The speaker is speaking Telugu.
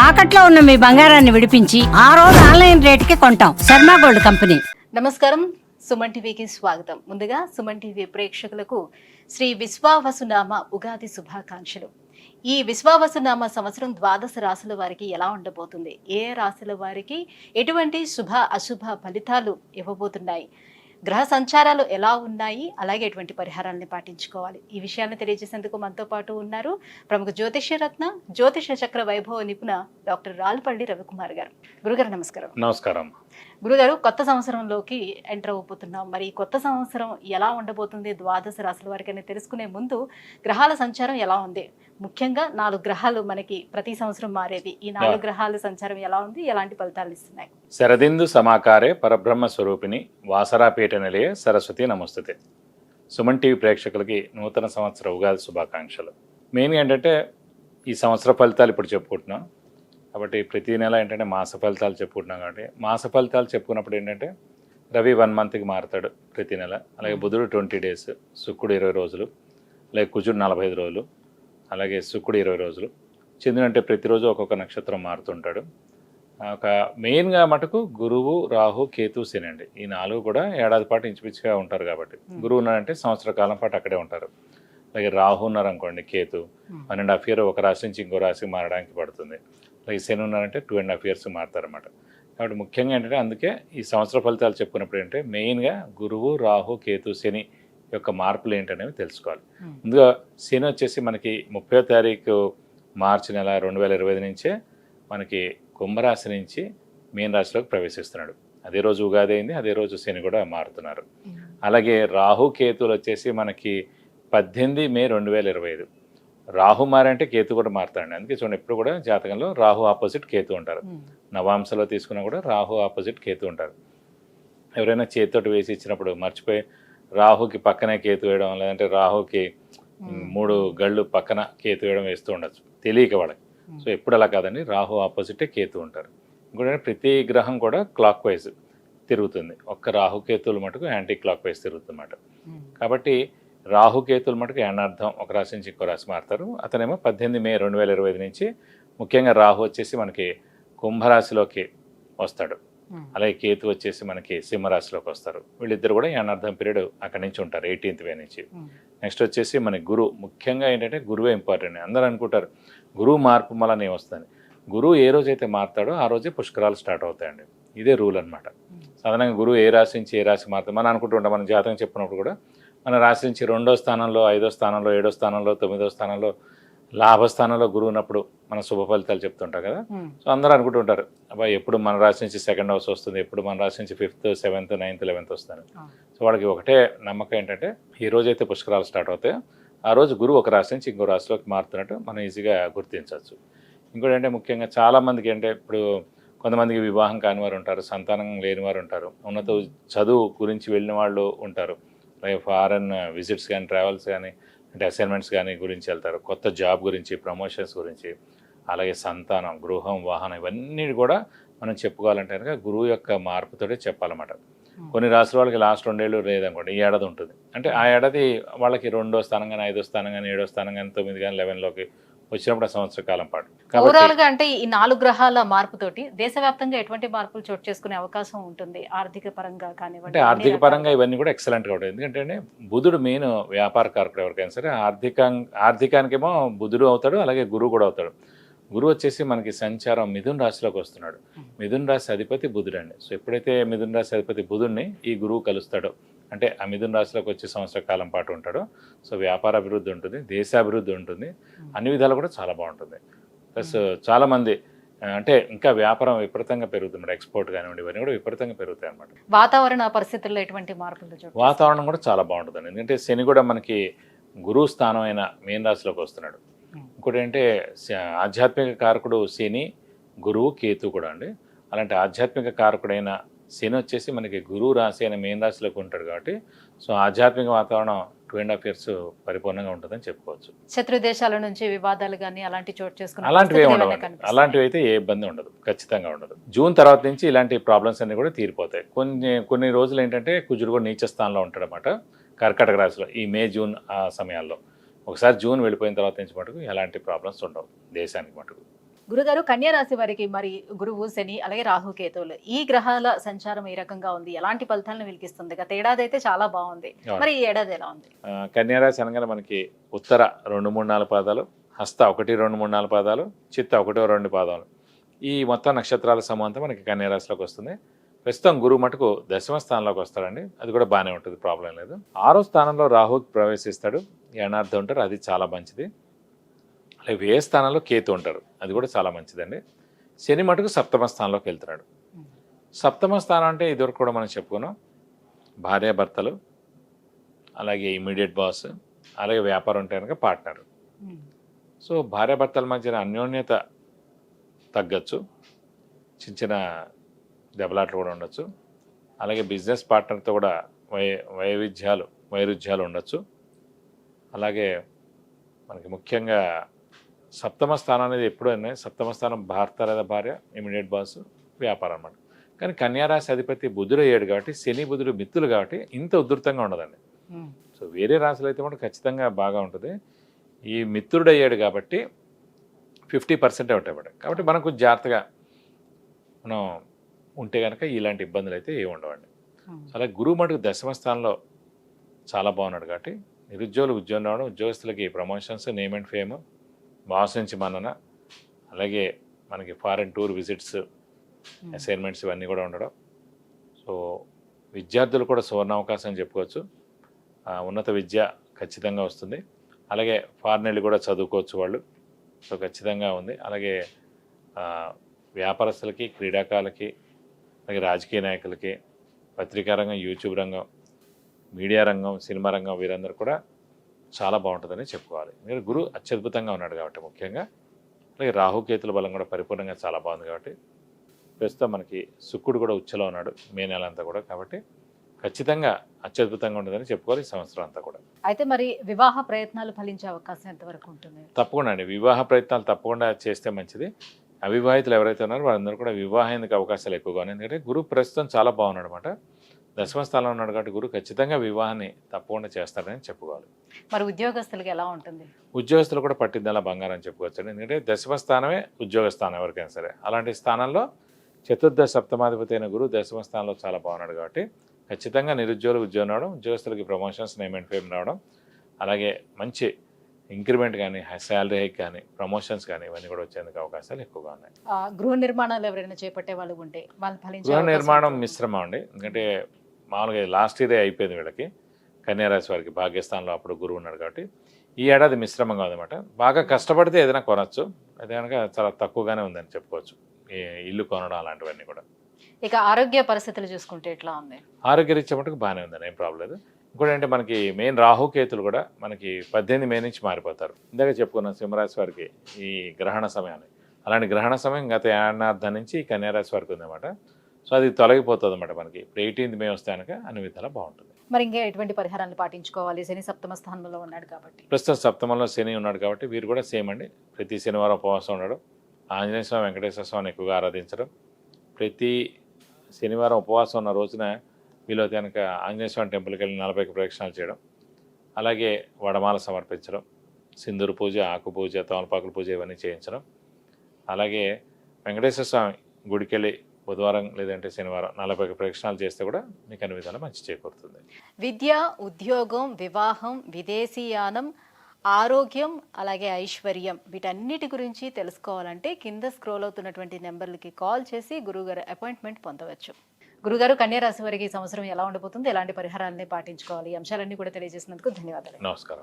తాకట్లో ఉన్న మీ బంగారాన్ని విడిపించి ఆ రోజు ఆన్లైన్ రేటుకి కొంటాం. Sharma gold company. నమస్కారం, సుమన్ టీవీకి స్వాగతం. ముందుగా సుమన్ టీవీ ప్రేక్షకులకు శ్రీ విశ్వావసునామ ఉగాది శుభాకాంక్షలు. ఈ విశ్వావసునామ సంవత్సరం ద్వాదశ రాశుల వారికి ఎలా ఉండబోతుంది, ఏ రాశుల వారికి ఎటువంటి శుభ అశుభ ఫలితాలు ఇవ్వబోతున్నాయి, గ్రహ సంచారాలు ఎలా ఉన్నాయి, అలాగే ఎటువంటి పరిహారాలను పాటించుకోవాలి, ఈ విషయాన్ని తెలియజేసేందుకు మనతో పాటు ఉన్నారు ప్రముఖ జ్యోతిష్య రత్న జ్యోతిష చక్ర వైభవ నిపుణ డాక్టర్ రాల్పల్లి రవికుమార్ గారు. గురుగారు నమస్కారం. నమస్కారం. గురుగారు, కొత్త సంవత్సరంలోకి ఎంటర్ అయిపోతున్నాం. మరి ఈ కొత్త సంవత్సరం ఎలా ఉండబోతుంది ద్వాదశ రాశుల వారికి అని తెలుసుకునే ముందు గ్రహాల సంచారం ఎలా ఉంది, ముఖ్యంగా 4 గ్రహాలు మనకి ప్రతి సంవత్సరం మారేది, ఈ 4 గ్రహాల సంచారం ఎలా ఉంది, ఎలాంటి ఫలితాలు ఇస్తున్నాయి? శరదిందు సమాకారే పరబ్రహ్మ స్వరూపిణి వాసరాపీఠ నిలయ సరస్వతి నమస్తుతే. సుమన్ టీవీ ప్రేక్షకులకి నూతన సంవత్సర ఉగాది శుభాకాంక్షలు. మెయిన్గా ఏంటంటే ఈ సంవత్సర ఫలితాలు ఇప్పుడు చెప్పుకుంటున్నాం కాబట్టి ప్రతి నెల ఏంటంటే మాస ఫలితాలు చెప్పుకుంటున్నాం కాబట్టి మాస ఫలితాలు చెప్పుకున్నప్పుడు ఏంటంటే రవి 1 మంత్కి మారుతాడు ప్రతి నెల, అలాగే బుధుడు 20 డేస్, శుక్రుడు 20 రోజులు, అలాగే కుజుడు 45 రోజులు, అలాగే శుక్రుడు 20 రోజులు, చంద్రుడు అంటే ప్రతిరోజు ఒక్కొక్క నక్షత్రం మారుతుంటాడు. ఒక మెయిన్గా మటుకు గురువు, రాహు, కేతు, శని అండి. ఈ 4 కూడా ఏడాది పాటు ఇంచుమించుగా ఉంటారు కాబట్టి గురువు ఉన్నారంటే సంవత్సర కాలం పాటు అక్కడే ఉంటారు. అలాగే రాహు ఉన్నారనుకోండి, కేతు 1.5 ఇయర్ ఒక రాశి నుంచి ఇంకో రాశికి మారడానికి పడుతుంది. అలాగే శని ఉన్నారంటే 2.5 ఇయర్స్ మారుతారన్నమాట. కాబట్టి ముఖ్యంగా ఏంటంటే అందుకే ఈ సంవత్సర ఫలితాలు చెప్పుకున్నప్పుడు ఏంటంటే మెయిన్గా గురువు, రాహు, కేతు, శని యొక్క మార్పులు ఏంటనేవి తెలుసుకోవాలి. ముందుగా శని వచ్చేసి మనకి 30వ తారీఖు మార్చి నెల 2025 నుంచే మనకి కుంభరాశి నుంచి మీన రాశిలోకి ప్రవేశిస్తున్నాడు. అదే రోజు ఉగాది అయింది, అదే రోజు శని కూడా మారుతున్నారు. అలాగే రాహు, కేతువులు వచ్చేసి మనకి 18 మే 2025. రాహు మారంటే కేతు కూడా మారుతాడండి. అందుకే చూడండి ఎప్పుడు కూడా జాతకంలో రాహు ఆపోజిట్ కేతు ఉంటారు. నవాంశలో తీసుకున్నా కూడా రాహు ఆపోజిట్ కేతు ఉంటారు. ఎవరైనా చేతితోటి వేసి ఇచ్చినప్పుడు మర్చిపోయి రాహుకి పక్కనే కేతు వేయడం, లేదంటే రాహుకి 3 గళ్ళు పక్కన కేతు వేయడం వేస్తూ ఉండొచ్చు తెలియక వాళ్ళకి. సో ఎప్పుడు అలా కాదండి, రాహు ఆపోజిటే కేతు ఉంటారు. ఇంకోటి ప్రతి గ్రహం కూడా క్లాక్ వైజ్ తిరుగుతుంది, ఒక్క రాహుకేతువులు మటుకు యాంటీ క్లాక్ వైజ్ తిరుగుతుందన్నమాట. కాబట్టి రాహుకేతువులు మటుకు ఏనార్థం ఒక రాశి నుంచి ఇంకో రాశి మారుతారు. అతనేమో 18 మే 2025 నుంచి ముఖ్యంగా రాహు వచ్చేసి మనకి కుంభరాశిలోకి వస్తాడు, అలాగే కేతు వచ్చేసి మనకి సింహరాశిలోకి వస్తారు. వీళ్ళిద్దరు కూడా ఏనార్థం పీరియడ్ అక్కడి నుంచి ఉంటారు 18th మే నుంచి. నెక్స్ట్ వచ్చేసి మన గురువు, ముఖ్యంగా ఏంటంటే గురువే ఇంపార్టెంట్. అందరూ అనుకుంటారు గురువు మార్పు వల్ల ఏమొస్తుంది. గురువు ఏ రోజైతే మారుతాడో ఆ రోజే పుష్కరాలు స్టార్ట్ అవుతాయండి. ఇదే రూల్ అనమాట. సాధారణంగా గురువు ఏ రాశి నుంచి ఏ రాశి మారుతాడు మనం అనుకుంటుంటాం. మన జాతకం చెప్పినప్పుడు కూడా మన రాశి నుంచి 2వ స్థానంలో, 5వ స్థానంలో, 7వ స్థానంలో, 9వ స్థానంలో, లాభస్థానంలో గురువు ఉన్నప్పుడు మన శుభ ఫలితాలు చెప్తుంటాం కదా. సో అందరూ అనుకుంటుంటారు అబ్బాయి ఎప్పుడు మన రాశి నుంచి 2nd హౌస్ వస్తుంది, ఎప్పుడు మన రాశి నుంచి 5th, 7th, 9th, 11th వస్తాను. సో వాళ్ళకి ఒకటే నమ్మకం ఏంటంటే ఈ రోజైతే పుష్కరాలు స్టార్ట్ అవుతాయో ఆ రోజు గురువు ఒక రాశి నుంచి ఇంకో రాశిలోకి మారుతున్నట్టు మనం ఈజీగా గుర్తించవచ్చు. ఇంకోటి అంటే ముఖ్యంగా చాలామందికి అంటే ఇప్పుడు కొంతమందికి వివాహం కాని వారు ఉంటారు, సంతానం లేని వారు ఉంటారు, ఉన్నత చదువు గురించి వెళ్ళిన వాళ్ళు ఉంటారు, అలాగే ఫారెన్ విజిట్స్ కానీ, ట్రావెల్స్ కానీ, అంటే అసైన్మెంట్స్ కానీ గురించి వెళ్తారు, కొత్త జాబ్ గురించి, ప్రమోషన్స్ గురించి, అలాగే సంతానం, గృహం, వాహనం ఇవన్నీ కూడా మనం చెప్పుకోవాలంటే కనుక గురువు యొక్క మార్పుతోటే చెప్పాలన్నమాట. కొన్ని రాశుల వాళ్ళకి లాస్ట్ 2 ఏళ్ళు లేదనుకోండి, ఈ ఏడాది ఉంటుంది. అంటే ఆ ఏడాది వాళ్ళకి 2వ స్థానం కానీ, 5వ స్థానం కానీ, 7వ స్థానం కానీ, 9 కానీ, 11లోకి వచ్చినప్పుడు ఆ సంవత్సర కాలం పాటు. ఓవరాల్ గా అంటే ఈ 4 గ్రహాల మార్పుతోటి దేశవ్యాప్తంగా ఎటువంటి మార్పులు చోటు చేసుకునే అవకాశం ఉంటుంది, ఆర్థిక పరంగా కానివ్వండి? అంటే ఆర్థిక పరంగా ఇవన్నీ కూడా ఎక్సలెంట్గా ఉంటుంది. ఎందుకంటే బుధుడు మెయిన్ వ్యాపార కారకుడు ఎవరికైనా సరే. ఆర్థికానికేమో బుధుడు అవుతాడు, అలాగే గురువు కూడా అవుతాడు. గురువు వచ్చేసి మనకి సంచారం మిథున రాశిలోకి వస్తున్నాడు. మిథున రాశి అధిపతి బుధుడు అండి. సో ఎప్పుడైతే మిథున రాశి అధిపతి బుధుడిని ఈ గురువు కలుస్తాడో, అంటే ఆ మిథున రాశిలోకి వచ్చే సంవత్సర కాలం పాటు ఉంటాడు. సో వ్యాపార అభివృద్ధి ఉంటుంది, దేశాభివృద్ధి ఉంటుంది, అన్ని విధాలు కూడా చాలా బాగుంటుంది. ప్లస్ చాలామంది అంటే ఇంకా వ్యాపారం విపరీతంగా పెరుగుతుంది, ఎక్స్పోర్ట్ కానివ్వండి ఇవన్నీ కూడా విపరీతంగా పెరుగుతాయి అన్నమాట. వాతావరణ పరిస్థితుల్లో ఎటువంటి మార్పులు? వాతావరణం కూడా చాలా బాగుంటుందండి. ఎందుకంటే శని కూడా మనకి గురువు స్థానం అయిన మీన రాశిలోకి వస్తున్నాడు. ఇంకోటి ఏంటంటే ఆధ్యాత్మిక కారకుడు శని, గురువు, కేతు కూడా అండి. అలాంటి ఆధ్యాత్మిక కారకుడైన శని వచ్చేసి మనకి గురువు రాశి అయిన మీన రాశిలోకి ఉంటాడు కాబట్టి సో ఆధ్యాత్మిక వాతావరణం 2.5 years పరిపూర్ణంగా ఉంటుందని చెప్పుకోవచ్చు. శత్రు దేశాల నుంచి వివాదాలు కానీ అలాంటి చోటు చేసుకుని అలాంటివి ఉండవు. అలాంటివి అయితే ఏ ఇబ్బంది ఉండదు, ఖచ్చితంగా ఉండదు. జూన్ తర్వాత నుంచి ఇలాంటి ప్రాబ్లమ్స్ అన్ని కూడా తీరిపోతాయి. కొన్ని రోజులు ఏంటంటే కుజుడు కూడా నీచ స్థానంలో ఉంటాడనమాట కర్కాటక రాశిలో ఈ మే, జూన్ ఆ సమయాల్లో. ఒకసారి జూన్ వెళ్ళిపోయిన తర్వాత నుంచి మటుకు ఎలాంటి ప్రాబ్లమ్స్ ఉండవు దేశానికి మటుకు. గురుగారు, కన్యా రాశి వారికి మరి గురువు, శని, అలాగే రాహు, కేతువులు ఈ గ్రహాల సంచారం ఏ రకంగా ఉంది, ఎలాంటి ఫలితాలను వీళ్ళకిస్తుంది? గత ఏడాది అయితే చాలా బాగుంది, మరి ఈ ఏడాది ఎలా ఉంది? కన్యారాశి అనగానే మనకి ఉత్తర 2, 3, 4 పాదాలు, హస్త 1, 2, 3, 4 పాదాలు, చిత్త 1, 2 పాదాలు, ఈ మొత్తం నక్షత్రాల సమూహంతో మనకి కన్యారాశిలోకి వస్తుంది. ప్రస్తుతం గురువు మటుకు 10వ స్థానంలోకి వస్తాడండి. అది కూడా బాగానే ఉంటుంది, ప్రాబ్లం లేదు. 6వ స్థానంలో రాహు ప్రవేశిస్తాడు, ఏనార్థం ఉంటారు, అది చాలా మంచిది. అలాగే వ్యయ స్థానంలో కేతు ఉంటారు, అది కూడా చాలా మంచిదండి. శని మటుకు 7వ స్థానంలోకి వెళ్తున్నాడు. 7వ స్థానం అంటే ఇదివరకు కూడా మనం చెప్పుకున్నాం, భార్యాభర్తలు, అలాగే ఇమీడియట్ బాస్, అలాగే వ్యాపారం ఉంటే కనుక పార్ట్నర్. సో భార్యాభర్తల మధ్యన అన్యోన్యత తగ్గచ్చు, చిన్న చిన్న దెబ్బలాట్లు కూడా ఉండొచ్చు. అలాగే బిజినెస్ పార్ట్నర్తో కూడా వైరుధ్యాలు ఉండొచ్చు. అలాగే మనకి ముఖ్యంగా 7వ స్థానం అనేది ఎప్పుడైనా 7వ స్థానం భర్త లేదా భార్య, ఇమీడియట్ బాస్, వ్యాపారం అన్నమాట. కానీ కన్యారాశి అధిపతి బుధుడు అయ్యాడు కాబట్టి, శని బుధుడు మిత్రులు కాబట్టి ఇంత ఉధృతంగా ఉండదండి. సో వేరే రాశులు అయితే కూడా ఖచ్చితంగా బాగా ఉంటుంది. ఈ మిత్రుడు అయ్యాడు కాబట్టి 50% ఉంటాయి కాబట్టి మనం కొంచెం జాగ్రత్తగా మనం ఉంటే కనుక ఇలాంటి ఇబ్బందులు అయితే ఏమి ఉండవండి. అలాగే గురువు మటుకు 10వ స్థానంలో చాలా బాగున్నాడు కాబట్టి నిరుద్యోగులు ఉద్యోగం రావడం, ఉద్యోగస్తులకి promotions, name and fame, boss నుంచి మన్నన, అలాగే మనకి ఫారెన్ టూర్ విజిట్స్, అసైన్మెంట్స్ ఇవన్నీ కూడా ఉండడం. సో విద్యార్థులు కూడా సువర్ణావకాశం అని చెప్పుకోవచ్చు. ఉన్నత విద్య ఖచ్చితంగా వస్తుంది. అలాగే ఫారెన్ వెళ్ళి కూడా చదువుకోవచ్చు వాళ్ళు. సో ఖచ్చితంగా ఉంది. అలాగే వ్యాపారస్తులకి, క్రీడాకారులకి, అలాగే రాజకీయ నాయకులకి, పత్రికా రంగం, యూట్యూబ్ రంగం, మీడియా రంగం, సినిమా రంగం, వీరందరూ కూడా చాలా బాగుంటుందని చెప్పుకోవాలి. ఎందుకంటే గురువు అత్యద్భుతంగా ఉన్నాడు కాబట్టి ముఖ్యంగా. అలాగే రాహుకేతుల బలం కూడా పరిపూర్ణంగా చాలా బాగుంది కాబట్టి ప్రస్తుతం మనకి శుక్రుడు కూడా ఉచ్చలో ఉన్నాడు మే నెల అంతా కూడా. కాబట్టి ఖచ్చితంగా అత్యద్భుతంగా ఉంటుందని చెప్పుకోవాలి ఈ సంవత్సరం అంతా కూడా. అయితే మరి వివాహ ప్రయత్నాలు ఫలించే అవకాశం ఎంతవరకు ఉంటుంది? తప్పకుండా అండి, వివాహ ప్రయత్నాలు తప్పకుండా చేస్తే మంచిది. అవివాహితులు ఎవరైతే ఉన్నారో వాళ్ళందరూ కూడా వివాహానికి అవకాశాలు ఎక్కువగా ఉన్నాయి. ఎందుకంటే గురువు ప్రస్తుతం చాలా బాగున్నాడు అనమాట. 10వ స్థానంలో ఉన్నాడు కాబట్టి గురువు ఖచ్చితంగా వివాహాన్ని తప్పకుండా చేస్తాడని చెప్పుకోవాలి. మరి ఉద్యోగస్తులకి ఎలా ఉంటుంది? ఉద్యోగస్తులు కూడా పట్టిందలా బంగారం అని చెప్పుకోవచ్చు. ఎందుకంటే 10వ స్థానమే ఉద్యోగ స్థానం ఎవరికైనా సరే. అలాంటి స్థానంలో చతుర్థ సప్తమాధిపతి అయిన గురువు 10వ స్థానంలో చాలా బాగున్నాడు కాబట్టి ఖచ్చితంగా నిరుద్యోగులు ఉద్యోగం రావడం, ఉద్యోగస్తులకి ప్రమోషన్స్, నేమ్ అండ్ ఫేమ్ రావడం, అలాగే మంచి ఇంక్రిమెంట్ కానీ, శాలరీ హైక్ కానీ, ప్రమోషన్స్ కానీ ఇవన్నీ కూడా వచ్చేందుకు అవకాశాలు ఎక్కువగా ఉన్నాయి. గృహ నిర్మాణాలు ఎవరైనా చేపట్టే వాళ్ళు ఉంటే వాళ్ళు ఫలించే గృహ అవకాశం నిర్మాణం ఉంటుంది? మిశ్రమం అండి. ఎందుకంటే మామూలుగా లాస్ట్ ఇయరే అయిపోయింది వీళ్ళకి, కన్యారాశి వారికి భాగ్యస్థానంలో అప్పుడు గురువు ఉన్నాడు కాబట్టి. ఈ ఏడాది మిశ్రమంగా ఉందన్నమాట. బాగా కష్టపడితే ఏదైనా కొనవచ్చు, అదే కనుక చాలా తక్కువగానే ఉందని చెప్పుకోవచ్చు ఈ ఇల్లు కొనడం అలాంటివన్నీ కూడా. ఇక ఆరోగ్య పరిస్థితులు చూసుకుంటే ఎట్లా ఉంది? ఆరోగ్యరీత్యా మటుకు బాగానే ఉందని, ఏం ప్రాబ్లం లేదు. ఇంకోటి అంటే మనకి మెయిన్ రాహుకేతులు కూడా మనకి 18 మే నుంచి మారిపోతారు. ఇందాక చెప్పుకున్నాం సింహరాశి వారికి ఈ గ్రహణ సమయాన్ని. అలాంటి గ్రహణ సమయం గత ఏడాది నుంచి కన్యారాశి వారికి ఉందన్నమాట. సో అది తొలగిపోతుంది అన్నమాట మనకి. ఇప్పుడు 18 మే వస్తే కనుక అన్ని విధాలా బాగుంటుంది. మరి ఇంకా ఎటువంటి పరిహారాలు పాటించుకోవాలి? శని 7వ స్థానంలో ఉన్నాడు కాబట్టి. ప్రస్తుతం 7వ శని ఉన్నాడు కాబట్టి వీరు కూడా సేమ్ అండి. ప్రతి శనివారం ఉపవాసం ఉండడం, ఆంజనేయ స్వామి, వెంకటేశ్వర స్వామిని ఎక్కువగా ఆరాధించడం, ప్రతి శనివారం ఉపవాసం ఉన్న రోజున వీలైతే కనుక ఆంజనేయ స్వామి టెంపుల్కి వెళ్ళి 40 ప్రదక్షిణాలు చేయడం, అలాగే వడమాల సమర్పించడం, సింధూరు పూజ, ఆకు పూజ, తమలపాకుల పూజ ఇవన్నీ చేయించడం, అలాగే వెంకటేశ్వర స్వామి గుడికి వెళ్ళి బుధవారం లేదంటే శనివారం 40 ప్రదక్షిణాలు చేస్తే కూడా మీకు అన్ని విధాలు మంచి చేకూరుతుంది. విద్య, ఉద్యోగం, వివాహం, విదేశీయానం, ఆరోగ్యం, అలాగే ఐశ్వర్యం, వీటన్నిటి గురించి తెలుసుకోవాలంటే కింద స్క్రోల్ అవుతున్నటువంటి నెంబర్లకి కాల్ చేసి గురువుగారు అపాయింట్మెంట్ పొందవచ్చు. గురుగారు, కన్యా రాశి వారికి ఈ సంవత్సరం ఎలా ఉండబోతుంది, ఎలాంటి పరిహారాలని పాటించుకోవాలి, ఈ అంశాలన్నీ కూడా తెలియజేసినందుకు ధన్యవాదాలు. నమస్కారం.